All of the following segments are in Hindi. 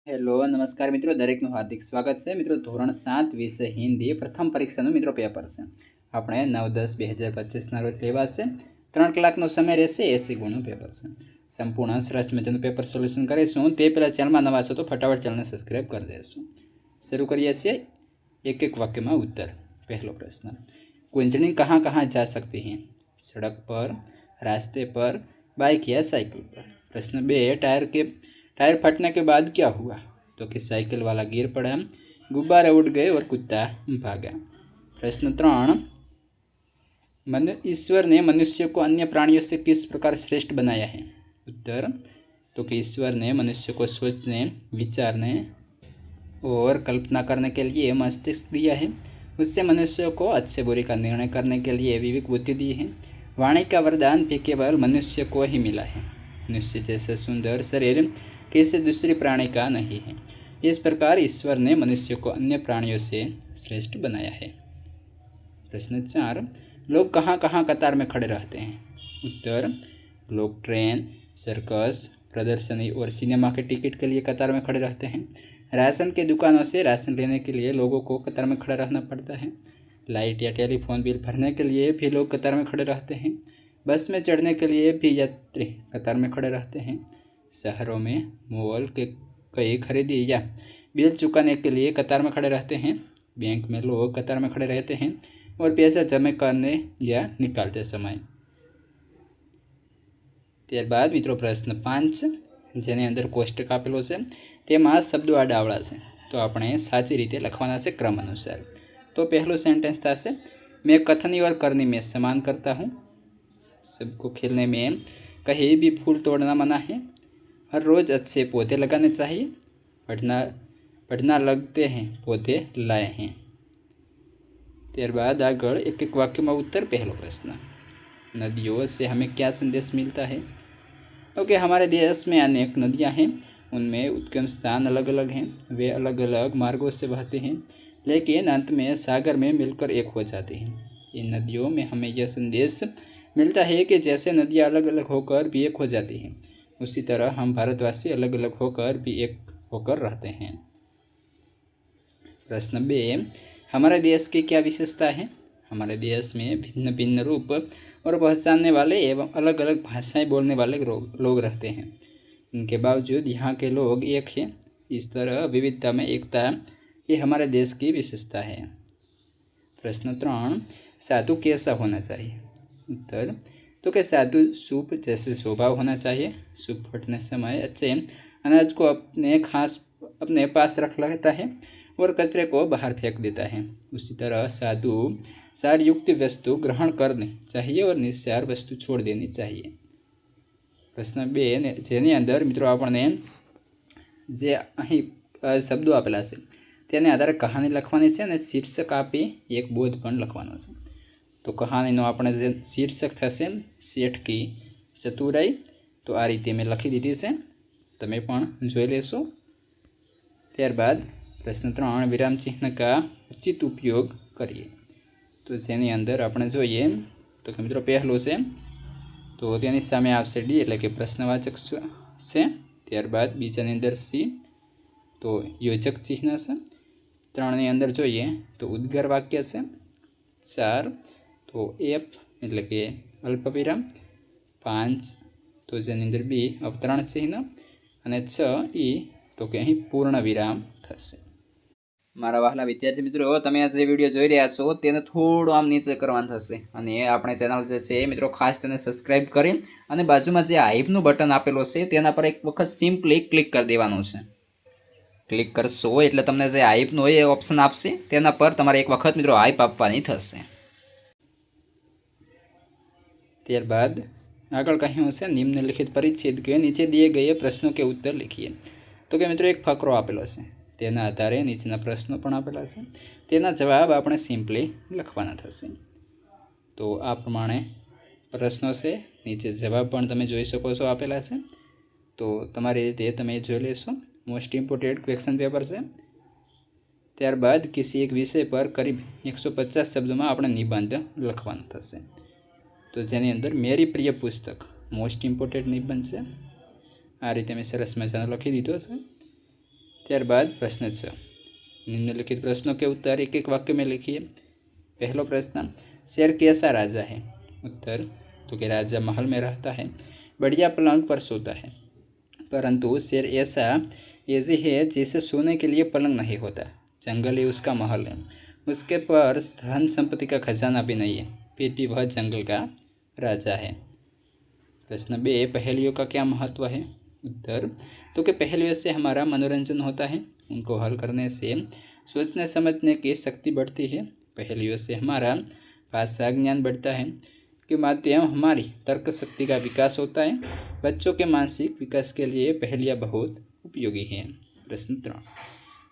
हेलो नमस्कार मित्रों, दरेकનું हार्दिक स्वागत है। मित्रों ધોરણ 7 વિષય હિન્દી પ્રથમ પરીક્ષાનું મિત્રો પેપર છે। આપણે 9-10-2025 રોજ લેવાશે। 3 કલાકનો સમય રહેશે। 80 ગુણનું પેપર છે। સંપૂર્ણ સરસ મજાનું પેપર સોલ્યુશન કરીશું। તે પહેલાં ચેનલમાં નવા છો તો ફટાફટ ચેનલને સબસ્ક્રાઇબ કરી દેશો। શરૂ કરીએ છીએ। एक एक वाक्य में उत्तर। पहला प्रश्न, कुंजनी कहाँ कहाँ जा सकती हैं? सड़क पर, रास्ते पर, बाइक या साइकिल पर। प्रश्न 2, टायर फटने के बाद क्या हुआ? तो कि साइकिल वाला गिर पड़ा, गुब्बारे उड़ गए और कुत्ता भागा। प्रश्न 3, ईश्वर ने मनुष्य को अन्य प्राणियों से किस प्रकार श्रेष्ठ बनाया है? उत्तर, तो कि ईश्वर ने मनुष्य को सोचने, विचारने और कल्पना करने के लिए मस्तिष्क दिया है। उससे मनुष्य को अच्छे बुरे का निर्णय करने के लिए विवेक बुद्धि दी है। वाणी का वरदान भी केवल मनुष्य को ही मिला है। मनुष्य जैसे सुंदर शरीर किसी दूसरी प्राणी का नहीं है। इस प्रकार ईश्वर ने मनुष्य को अन्य प्राणियों से श्रेष्ठ बनाया है। प्रश्न 4, लोग कहाँ कहाँ कतार में खड़े रहते हैं? उत्तर, लोग ट्रेन, सर्कस, प्रदर्शनी और सिनेमा के टिकट के लिए कतार में खड़े रहते हैं। राशन की दुकानों से राशन लेने के लिए लोगों को कतार में खड़ा रहना पड़ता है। लाइट या टेलीफोन बिल भरने के लिए भी लोग कतार में खड़े रहते हैं। बस में चढ़ने के लिए भी यात्री कतार में खड़े रहते हैं। शहरों में मॉल के कई खरीदी या बिल चुकाने के लिए कतार में खड़े रहते हैं। बैंक में लोग कतार में खड़े रहते हैं और पैसा जमा करने या निकालते समय। त्यारबाद मित्रों प्रश्न 5, जेनी अंदर कोष्टक आपेलो छे तेमां शब्दों आडावड़ा छे, तो आपणे साची रीते लखवाना छे क्रम अनुसार। तो पहलो सेंटेन्स थशे, मैं कथनी और करनी में समान करता हूँ। सबको खेलने में कहीं भी फूल तोड़ना मना है। हर रोज़ अच्छे पौधे लगाने चाहिए। पढ़ना लगते हैं पौधे लाए हैं। त्यारबाद आगळ एक एक वाक्य में उत्तर। पहलो प्रश्न, नदियों से हमें क्या संदेश मिलता है? क्योंकि हमारे देश में अनेक नदियां हैं, उनमें उद्गम स्थान अलग अलग हैं। वे अलग अलग मार्गों से बहते हैं, लेकिन अंत में सागर में मिलकर एक हो जाती हैं। इन नदियों में हमें यह संदेश मिलता है कि जैसे नदियां अलग अलग होकर भी एक हो जाती हैं, उसी तरह हम भारतवासी अलग अलग होकर भी एक होकर रहते हैं। प्रश्न 2, हमारे देश की क्या विशेषता है? हमारे देश में भिन्न भिन्न रूप और पहचानने वाले एवं अलग अलग भाषाएं बोलने वाले लोग रहते हैं। इनके बावजूद यहाँ के लोग एक हैं। इस तरह विविधता में एकता ये हमारे देश की विशेषता है। प्रश्न 3, साधु कैसा होना चाहिए? उत्तर, तो कि साधु सूप जैसे स्वभाव होना चाहिए। सूप फटने समय अच्छे अनाज को अपने पास रख लेता है और कचरे को बाहर फेंक देता है। उसी तरह साधु सारयुक्त वस्तु ग्रहण करनी चाहिए और निस्सार वस्तु छोड़ देनी चाहिए। प्रश्न 2, जेनी अंदर मित्रों आपने जे अहीं शब्दों आपेला छे तेने आधारे कहानी लखवानी छे अने शीर्षक आपी एक बोध पण लखवानो छे। तो कहानीनो आपणे जे शीर्षक थशे सेठ की चतुराई, तो आ रीते मैं लखी दीधी छे, तमे पण जोई लेशो। त्यारबाद प्रश्न 3, विराम चिह्न का उचित उपयोग करिए। तो जेनी अंदर आपणे जोईए तो कि मित्रों पहलुं छे तो तेनी सामे आवशे डी एटले के प्रश्नवाचक छे। त्यारबाद बीजानी अंदर सी तो योजक चिह्न छे। 3 नी अंदर जोईए तो उद्गार वाक्य छे। 4 तो एफ एटले के अल्पविराम। 5 तो जेनी अंदर बी अवतरण चिह्न अने 6 ई तो कि अहीं पूर्ण विराम थशे। मारा वहाला विद्यार्थी मित्रों, तमे आ जे विडियो जोई रह्या छो तेने थोडो आम नीचे करवानुं थशे अने आपणे चेनल जे छे मित्रों खास तेने सब्सक्राइब करी अने बाजुमां जे हाइपनुं बटन आपेलो छे तेना पर एक वखत सिम्पली क्लिक कर देवानुं छे। क्लिक करशो एटले तमने जे हाइपनुं होय ए ऑप्शन आपशे, तेना पर तमारे एक वखत मित्रों हाइप आपवानी थशे। त्यारबाद आगळ कह्युं छे निम्नलिखित परिच्छेद के नीचे दिए गए प्रश्नों के उत्तर लिखिए। तो कि मित्रों एक फकरो आपेलो छे, तेना आधारे नीचेना प्रश्नों पण आपेला छे, तेना जवाब आपणे सिम्पली लखवाना थशे। तो आ प्रमाणे प्रश्नों छे, नीचे जवाब पण तमे जोई शको छो आपेला छे। तो तमारी रीते तमे जोई लेशो। मोस्ट इम्पोर्टेंट क्वेश्चन पेपर छे। त्यारबाद किसी एक विषय पर करीब 150 शब्दों में आपणे निबंध लखवानो थशे। तो जेनी अंदर मेरी प्रिय पुस्तक मोस्ट इम्पोर्टेंट निबंध है। आ रीते मैं सरस मजानो लखी दीधो छे। ત્યારબાદ પ્રશ્ન 6, निम्नलिखित प्रश्नों के उत्तर एक एक वाक्य में लिखिए। पहला प्रश्न, शेर कैसा राजा है? उत्तर, तो कि राजा महल में रहता है, बढ़िया पलंग पर सोता है, परंतु शेर ऐसी है जिसे सोने के लिए पलंग नहीं होता। जंगल ही उसका महल है, उसके पास धन संपत्ति का खजाना भी नहीं है, फिर भी वह जंगल का राजा है। प्रश्न 2, पहेलियों का क्या महत्व है? उत्तर, तो कि पहेलियों से हमारा मनोरंजन होता है, उनको हल करने से सोचने समझने की शक्ति बढ़ती है। पहेलियों से हमारा भाषा ज्ञान बढ़ता है, के माध्यम हमारी तर्क शक्ति का विकास होता है। बच्चों के मानसिक विकास के लिए पहेलियाँ बहुत उपयोगी हैं। प्रश्न 3,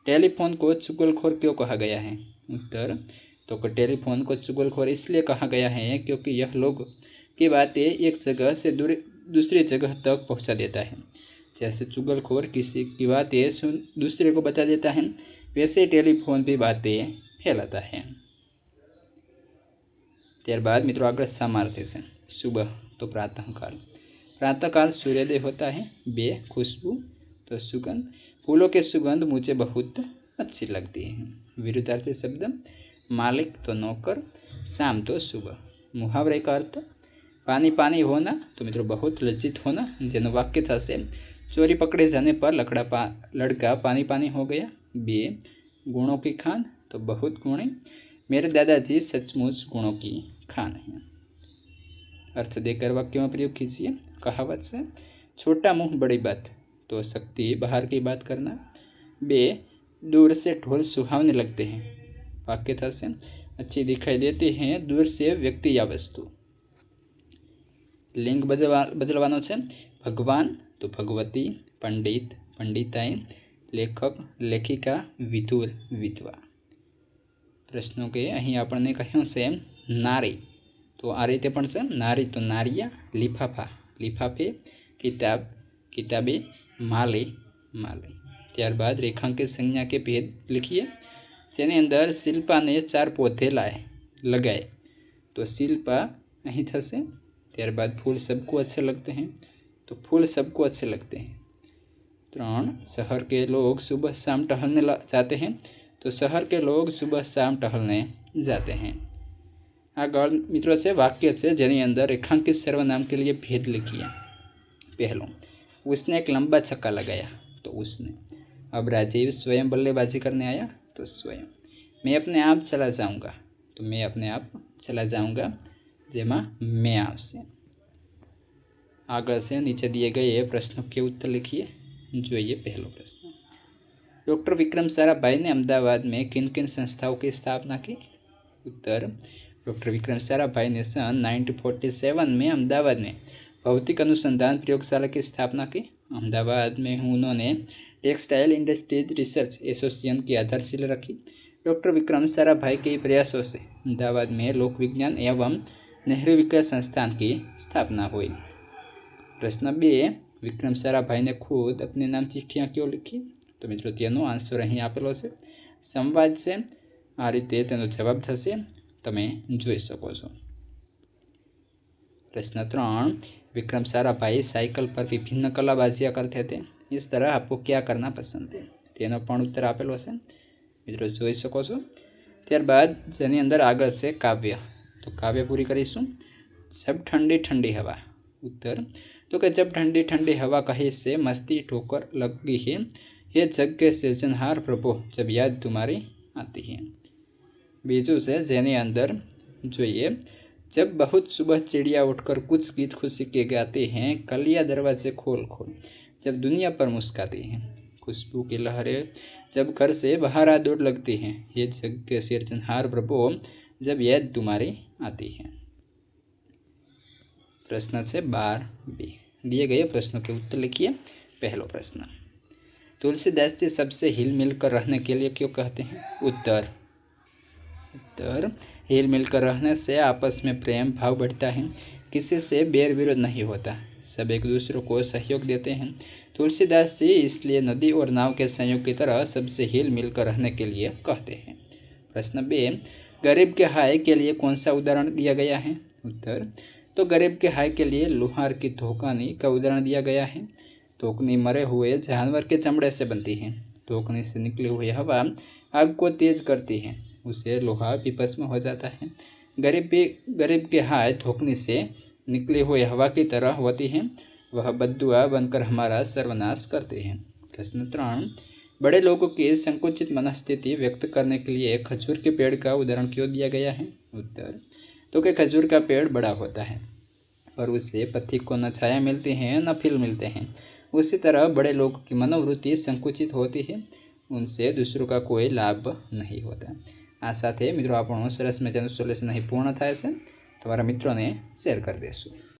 टेलीफोन को चुगलखोर क्यों कहा गया है? उत्तर, तो टेलीफोन को चुगलखोर इसलिए कहा गया है क्योंकि यह लोग की बातें एक जगह से दूसरी जगह तक पहुंचा देता है। जैसे चुगलखोर किसी की बातें दूसरे को बता देता है, वैसे टेलीफोन भी बातें फैलाता है। ત્યારબાદ મિત્રો આગળ સામાર્થ્ય છે। સુબહ તો प्रातःकाल, प्रातःकाल सूर्योदय होता है। 2, खुशबू तो सुगंध, फूलों की सुगंध मुझे बहुत अच्छी लगती है। विरुद्धार्थी शब्द, मालिक तो नौकर, शाम तो सुबह। मुहावरे का अर्थ, पानी पानी होना तो मित्रों बहुत लज्जित होना, जेनो वाक्य थशे चोरी पकड़े जाने पर लड़का पानी पानी हो गया। 2, गुणों की खान तो बहुत गुणी, मेरे दादाजी सचमुच गुणों की खान है। अर्थ देकर वाक्य में प्रयोग कीजिए। कहावत से, छोटा मुंह बड़ी बात तो शक्ति बाहर की बात करना। 2, दूर से ढोल सुहावने लगते हैं, वाक्य था से अच्छी दिखाई देती हैं दूर से व्यक्ति या वस्तु। लिंग बदलवानो छे, भगवान तो भगवती, पंडित पंडिताई, लेखक लेखिका, विदुर विधवा। प्रश्नों के अहीं आपने कहूँ से नारी तो आ रीते पण छे, नारी तो नारिया, लिफाफा लिफाफे, किताब किताबे, माली माली। त्यारबाद रेखांकित संज्ञा के भेद लिखिए। जेनी अंदर शिल्पा ने 4 पौधे लगाए तो शिल्पा अहीं थशे। त्यारबाद फूल सबको अच्छे लगते हैं तो फूल सबको अच्छे लगते हैं। 3, शहर के लोग सुबह शाम टहलने जाते हैं तो शहर के लोग सुबह शाम टहलने जाते हैं। आगळ मित्रों से वाक्य है जेनी अंदर रेखांकित सर्वनाम के लिए भेद लिखिए। पहलो, उसने एक लंबा छक्का लगाया तो उसने। अब राजीव स्वयं बल्लेबाजी करने आया तो स्वयं। मैं अपने आप चला जाऊंगा तो मैं अपने आप चला जाऊंगा, जेमा मैं आवशे। आगळ से नीचे दिए गए प्रश्नों के उत्तर लिखिए। जोइए पहलो प्रश्न, डॉक्टर विक्रम साराभाई ने अहमदाबाद में किन किन संस्थाओं की स्थापना की? उत्तर, डॉक्टर विक्रम साराभाई ने सन 1947 में अहमदाबाद में भौतिक अनुसंधान प्रयोगशाला की स्थापना की। अहमदाबाद में उन्होंने टेक्सटाइल इंडस्ट्रीज रिसर्च एसोसिएशन की आधारशिला रखी। डॉक्टर विक्रम साराभाई के प्रयासों से अहमदाबाद में लोक विज्ञान एवं नेहरू विकास संस्थान की स्थापना हुई। प्रश्न 2, विक्रम साराभाई ने खुद अपने नाम चिट्ठियाँ क्यों लिखी? तो मित्रों तेनो आंसर अहीं आपेलो छे, संवाद से आ रीते तेनो जवाब थशे, तमे जोई शको छो। प्रश्न 3, विक्रम साराभाई साइकिल पर विभिन्न कलाबाजियाँ करते थे, इस तरह आपको क्या करना पसंद है? तेनो पण उत्तर आपेलो छे, मित्रों जोई शको छो। त्यारबाद जेनी अंदर आगळ छे काव्य, तो काव्य पूरी करीशुं। जब ठंडी ठंडी हवा, उत्तर, तो कि जब ठंडी ठंडी हवा कहीं से मस्ती ठोकर लगी है, ये जग के सृजनहार प्रभु जब याद तुम्हारी आती है। बीजू से जेनी अंदर जोइए, जब बहुत सुबह चिड़िया उठकर कुछ गीत खुशी के गाते हैं, कलिया दरवाजे खोल खोल जब दुनिया पर मुस्काती हैं, खुशबू की लहरें जब घर से बाहर आ दौड़ लगती हैं, ये जग के सृजनहार प्रभु जब याद तुम्हारी आती है। प्रश्न से 12b, दिए गए प्रश्नों के उत्तर लिखिए। पहला प्रश्न, तुलसीदास जी सबसे हिल मिल कर रहने के लिए क्यों कहते हैं? उत्तर, हिल मिल कर रहने से आपस में प्रेम भाव बढ़ता है, किसी से बैर विरोध नहीं होता, सब एक दूसरे को सहयोग देते हैं। तुलसीदास जी इसलिए नदी और नाव के संयोग की तरह सबसे हिल मिल कर रहने के लिए कहते हैं। प्रश्न 2, गरीब के हाय के लिए कौन सा उदाहरण दिया गया है? उत्तर, तो गरीब के हाय के लिए लोहार की धोकनी का उदाहरण दिया गया है। धोकनी मरे हुए जानवर के चमड़े से बनती है, धोखने से निकली हुई हवा आग को तेज करती है, उससे लोहा विभस्म हो जाता है। गरीब के हाथ धोखने से निकली हुई हवा की तरह होती है, वह बद्दुआ बनकर हमारा सर्वनाश करते हैं। प्रश्न 3, बड़े लोगों की संकुचित मनस्थिति व्यक्त करने के लिए खजूर के पेड़ का उदाहरण क्यों दिया गया है? उत्तर, तो कि खजूर का पेड़ बड़ा होता है पर उससे पथिक को न छाया मिलती है न फल मिलते हैं। उसी तरह बड़े लोगों की मनोवृत्ति संकुचित होती है, उनसे दूसरों का कोई लाभ नहीं होता। આ સાથે મિત્રો આપણું સરસ મજાનું સોલ્યુશન અહીં પૂર્ણ થાય છે. તમારા મિત્રોને શેર કરી દેશું.